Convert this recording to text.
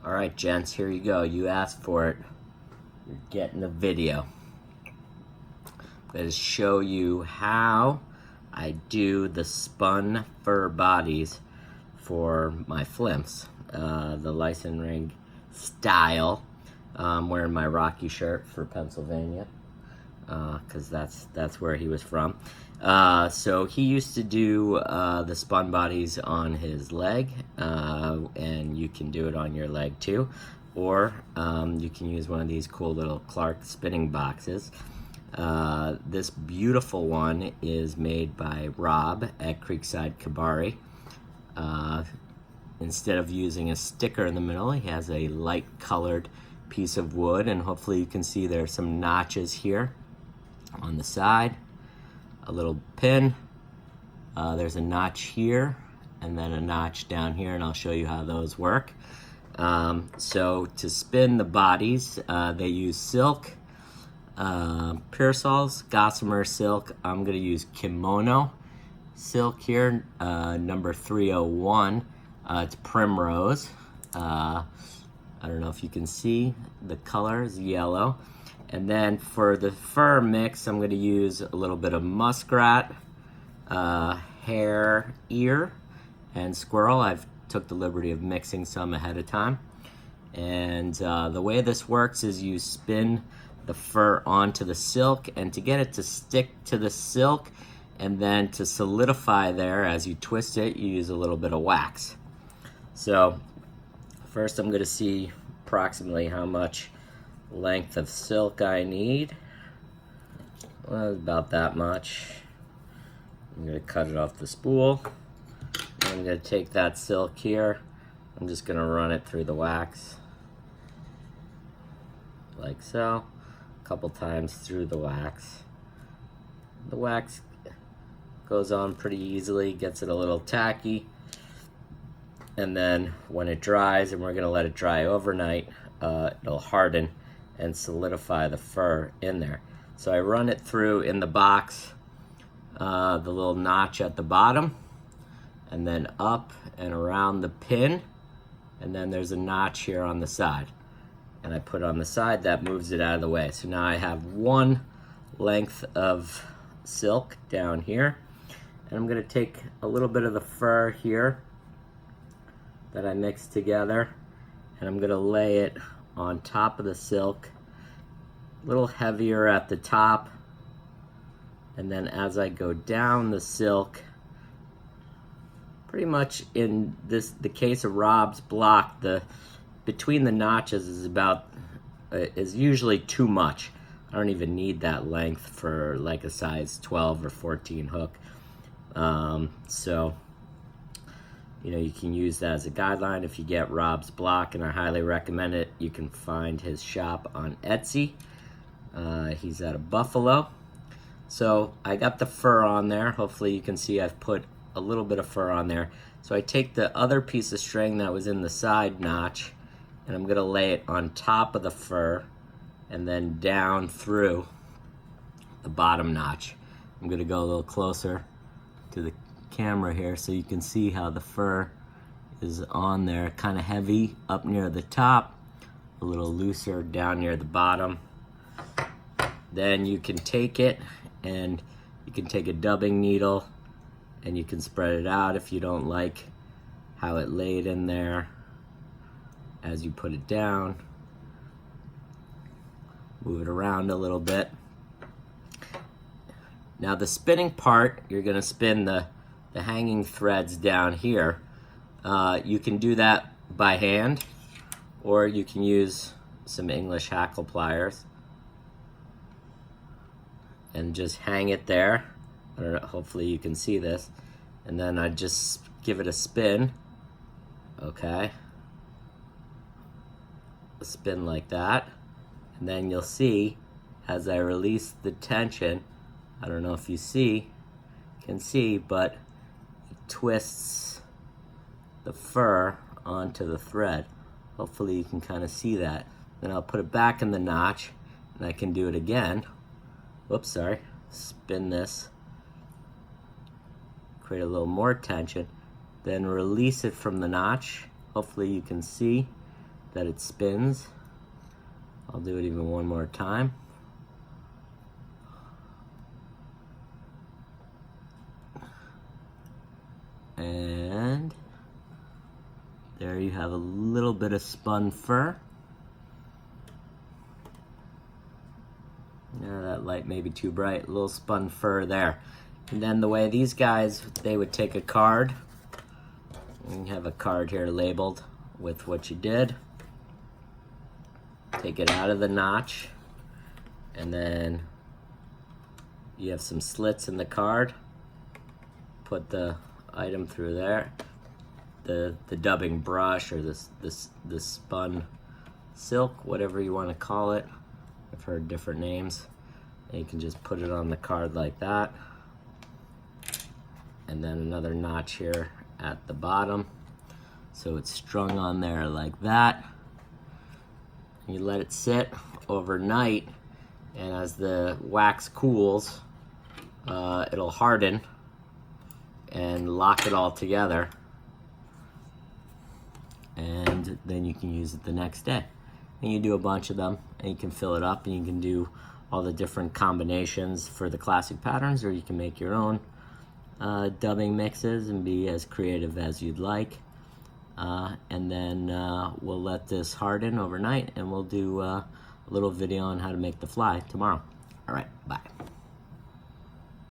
All right, gents, here you go. You asked for it. You're getting a video. I'm going to show you how I do the spun fur bodies for my Flymphs. The License Ring style. I'm wearing my Rocky shirt for Pennsylvania because that's where he was from. So he used to do the spun bodies on his leg, and you can do it on your leg too, or you can use one of these cool little Clark spinning boxes. This beautiful one is made by Rob at Creekside Kabari. Instead of using a sticker in the middle, he has a light colored piece of wood, and hopefully you can see there's some notches here on the side, a little pin, there's a notch here and then a notch down here, and I'll show you how those work. So to spin the bodies, they use silk, Pearsall's gossamer silk. I'm going to use kimono silk here, number 301. It's primrose. I don't know if you can see the color is yellow. And then for the fur mix, I'm going to use a little bit of muskrat, hare, ear, and squirrel. I've took the liberty of mixing some ahead of time. And the way this works is you spin the fur onto the silk, and to get it to stick to the silk and then to solidify there as you twist it, you use a little bit of wax. So first I'm going to see approximately how much length of silk I need. Well, about that much. I'm going to cut it off the spool. I'm going to take that silk here. I'm just going to run it through the wax like so, a couple times through the wax. The wax goes on pretty easily, gets it a little tacky, and then when it dries, and we're going to let it dry overnight, it'll harden and solidify the fur in there. So I run it through in the box, the little notch at the bottom, and then up and around the pin, and then there's a notch here on the side. And I put it on the side, that moves it out of the way. So now I have one length of silk down here, and I'm going to take a little bit of the fur here that I mixed together, and I'm going to lay it on top of the silk, a little heavier at the top, and then as I go down the silk, pretty much in the case of Rob's block, the between the notches is usually too much. I don't even need that length for like a size 12 or 14 hook. So you know, you can use that as a guideline if you get Rob's block, and I highly recommend it. You can find his shop on Etsy. He's out of Buffalo. So I got the fur on there. Hopefully you can see I've put a little bit of fur on there. So I take the other piece of string that was in the side notch, and I'm gonna lay it on top of the fur and then down through the bottom notch. I'm gonna go a little closer to the camera here so you can see how the fur is on there, kind of heavy up near the top, a little looser down near the bottom. Then you can take it and you can take a dubbing needle and you can spread it out if you don't like how it laid in there as you put it down. Move it around a little bit. Now the spinning part, you're going to spin the hanging threads down here. You can do that by hand, or you can use some English hackle pliers and just hang it there. I don't know, hopefully you can see this. And then I just give it a spin. Okay. A spin like that. And then you'll see as I release the tension, I don't know if you can see, but it twists the fur onto the thread. Hopefully you can kind of see that. Then I'll put it back in the notch, and I can do it again. Whoops, sorry. Spin this. Create a little more tension. Then release it from the notch. Hopefully you can see. that it spins. I'll do it even one more time. And there you have a little bit of spun fur. Now that light may be too bright, a little spun fur there. And then the way these guys, they would take a card. You have a card here labeled with what you did. Take it out of the notch, and then you have some slits in the card. Put the item through there. The dubbing brush or this spun silk, whatever you want to call it. I've heard different names. And you can just put it on the card like that. And then another notch here at the bottom. So it's strung on there like that. You let it sit overnight, and as the wax cools, it'll harden and lock it all together. And then you can use it the next day. And you do a bunch of them, and you can fill it up, and you can do all the different combinations for the classic patterns, or you can make your own dubbing mixes and be as creative as you'd like. And then we'll let this harden overnight, and we'll do a little video on how to make the fly tomorrow. All right, bye.